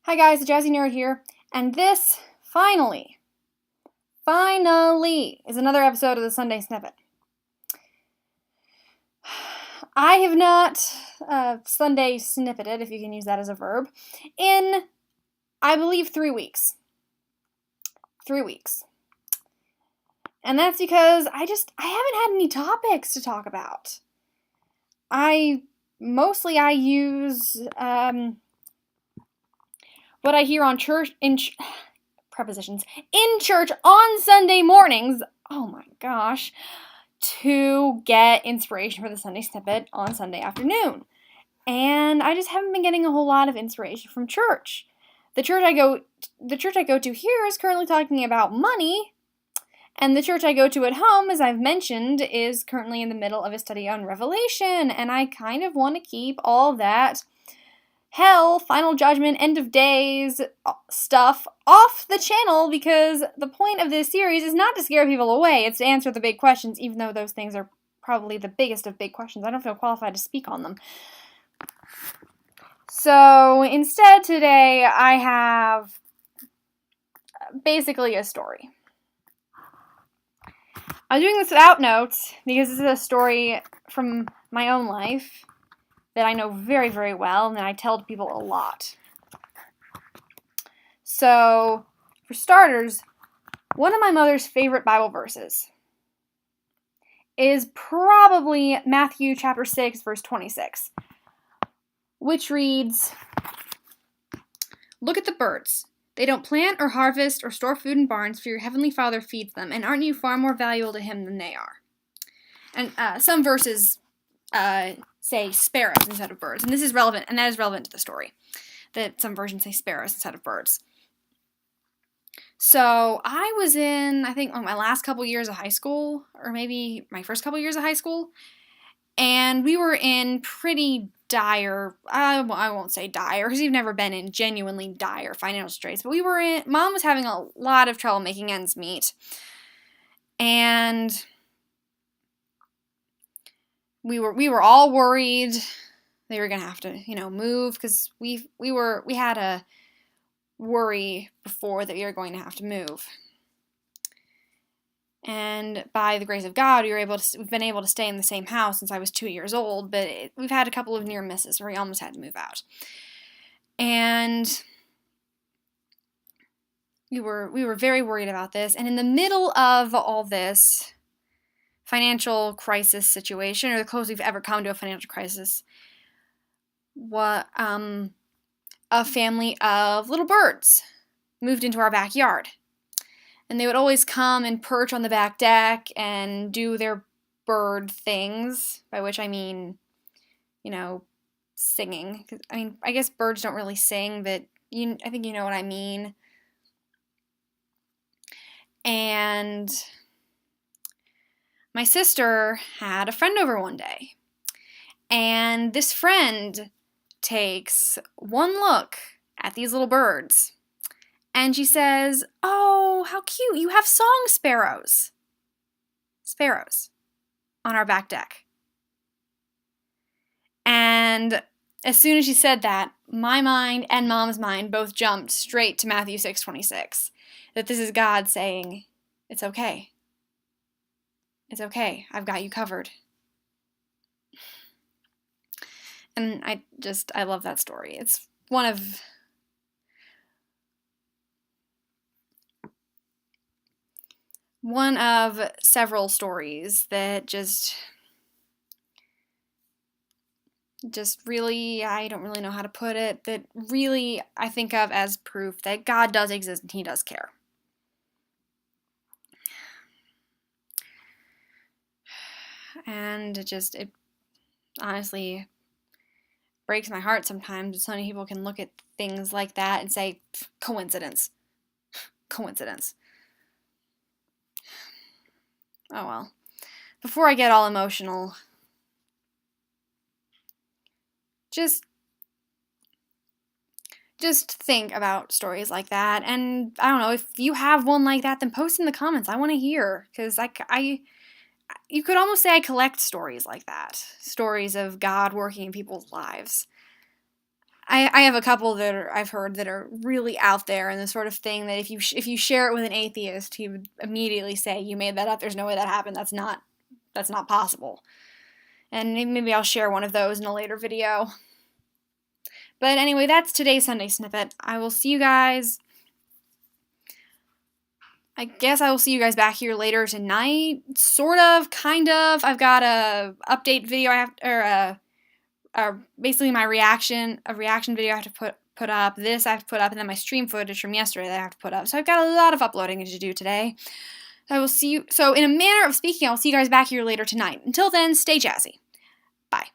Hi guys, the JazzieNerd here, and this, finally, is another episode of the Sunday Snippet. I have not Sunday snippeted, if you can use that as a verb, in, I believe, 3 weeks. 3 weeks. And that's because I haven't had any topics to talk about. I use what I hear on church, prepositions, in church on Sunday mornings, oh my gosh, to get inspiration for the Sunday Snippet on Sunday afternoon. And I just haven't been getting a whole lot of inspiration from church. The church I go to here is currently talking about money, and the church I go to at home, as I've mentioned, is currently in the middle of a study on Revelation, and I kind of want to keep all that hell, final judgment, end of days stuff off the channel, because the point of this series is not to scare people away, it's to answer the big questions, even though those things are probably the biggest of big questions. I don't feel qualified to speak on them. So instead today I have basically a story. I'm doing this without notes because this is a story from my own life that I know very, very well and that I tell to people a lot. So, for starters, one of my mother's favorite Bible verses is probably Matthew chapter 6, verse 26, which reads, "Look at the birds. They don't plant or harvest or store food in barns, for your heavenly Father feeds them, and aren't you far more valuable to him than they are?" And some verses say sparrows instead of birds, and this is relevant, and that is relevant to the story, that some versions say sparrows instead of birds. So I was in, I think, my last couple years of high school, or maybe my first couple years of high school, and we were in pretty dire, I won't say dire, because we've never been in genuinely dire financial straits, but Mom was having a lot of trouble making ends meet, and we were all worried they were gonna have to, move, because we had a worry before that we were going to have to move. And by the grace of God, we've been able to stay in the same house since I was 2 years old, but we've had a couple of near misses where we almost had to move out. And we were very worried about this, and in the middle of all this financial crisis situation, or the closest we've ever come to a financial crisis, a family of little birds moved into our backyard. And they would always come and perch on the back deck and do their bird things, by which I mean, singing. I guess birds don't really sing, but I think you know what I mean. And my sister had a friend over one day, and this friend takes one look at these little birds, and she says, "Oh, how cute, you have song sparrows on our back deck." And as soon as she said that, my mind and Mom's mind both jumped straight to Matthew 6:26, that this is God saying, it's okay. It's okay. I've got you covered. And I love that story. It's one of several stories that just really, I don't really know how to put it, that really I think of as proof that God does exist and he does care. And it honestly breaks my heart sometimes that so many people can look at things like that and say, coincidence. Oh well. Before I get all emotional, just think about stories like that. And I don't know, if you have one like that, then post in the comments. I want to hear, because you could almost say I collect stories like that. Stories of God working in people's lives. I have a couple that I've heard that are really out there and the sort of thing that if you share it with an atheist, he would immediately say, "You made that up. There's no way that happened. That's not possible." And maybe I'll share one of those in a later video. But anyway, that's today's Sunday Snippet. I will see you guys. I guess I will see you guys back here later tonight. Sort of, kind of. I've got a update video basically my reaction video I have to put up. This I have to put up, and then my stream footage from yesterday that I have to put up. So I've got a lot of uploading to do today. I will see you. So in a manner of speaking, I'll see you guys back here later tonight. Until then, stay jazzy. Bye.